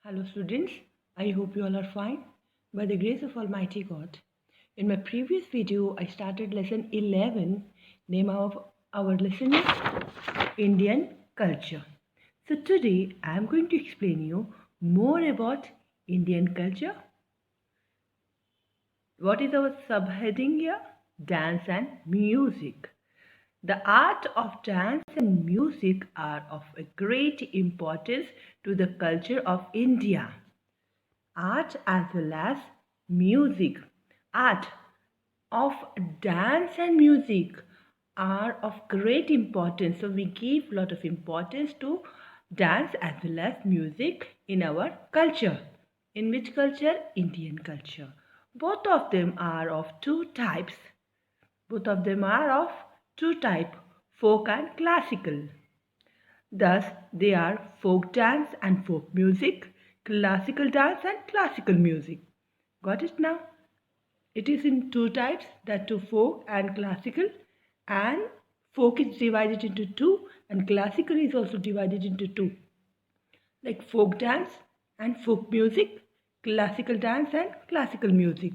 Hello students, I hope you all are fine by the grace of Almighty God. In my previous video, I started lesson 11. Name of our lesson is Indian culture. So today I am going to explain you more about Indian culture. What is our subheading here? Dance and music. The art of dance and music are of a great importance to the culture of India. Art as well as music. Art of dance and music are of great importance. So we give a lot of importance to dance as well as music in our culture. In which culture? Indian culture. Both of them are of two types. Both of them are of two types, folk and classical. Thus, they are folk dance and folk music, classical dance and classical music. Got it now? It is in two types, that to folk and classical, and folk is divided into two and classical is also divided into two. Like folk dance and folk music, classical dance and classical music.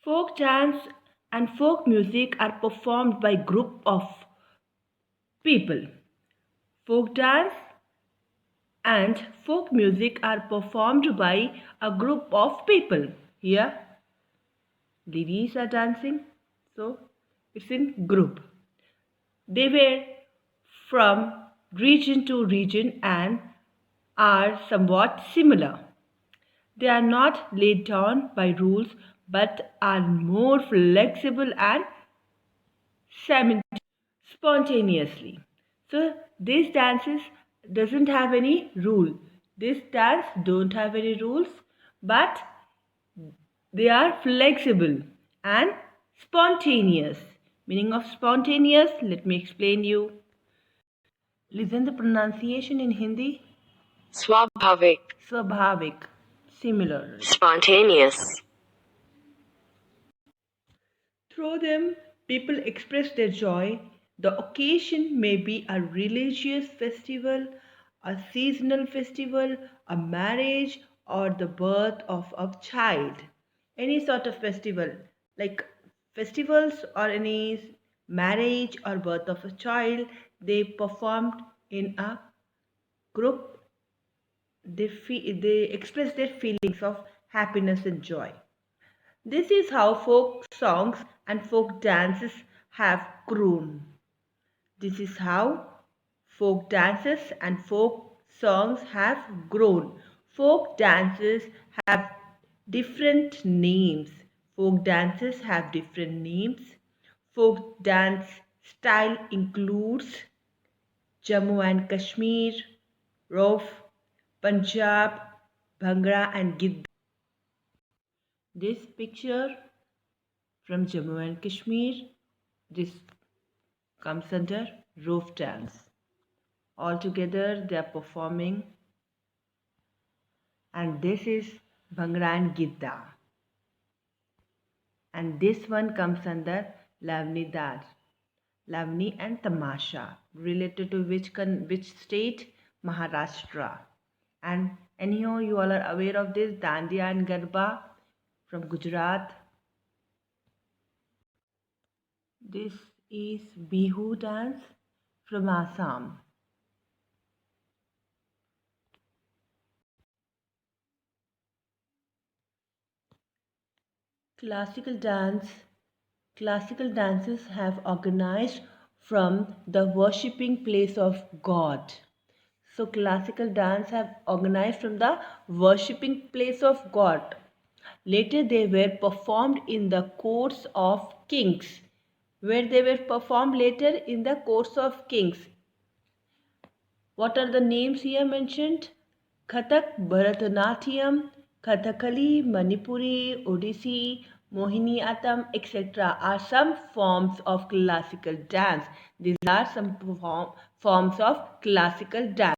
Folk dance and folk music are performed by group of people. Folk dance and folk music are performed by a group of people. Here, ladies are dancing, so it's in group. They were from region to region and are somewhat similar. They are not laid down by rules but are more flexible and spontaneously. So these dances doesn't have any rule. This dance don't have any rules, but they are flexible and spontaneous. Meaning of spontaneous, let me explain you. Listen the pronunciation in Hindi. Swabhavik, Swabhavik, similar. spontaneous, Through them, people express their joy. The occasion may be a religious festival, a seasonal festival, a marriage, or the birth of a child. Any sort of festival, like festivals or any marriage or birth of a child, they performed in a group. They express their feelings of happiness and joy. This is how folk songs and folk dances have grown. This is how folk dances and folk songs have grown. Folk dances have different names. Folk dances have different names. Folk dance style includes Jammu and Kashmir, Rof, Punjab, Bhangra and Gidda. This picture from Jammu and Kashmir, this comes under roof dance. All together they are performing, and this is Bhangra and Gidda. And this one comes under Lavni Dar, Lavni and Tamasha, related to which state? Maharashtra. And anyhow, you all are aware of this Dandiya and Garba from Gujarat. This is Bihu dance from Assam. Classical dance. Classical dances have organized from the worshipping place of God. So classical dance have organized from the worshipping place of God. Later they were performed in the courts of kings. Where they were performed later? In the courts of kings. What are the names here mentioned? Kathak, Bharatanatyam, Kathakali, Manipuri, Odissi, Mohiniyattam, etc. are some forms of classical dance. These are some forms of classical dance.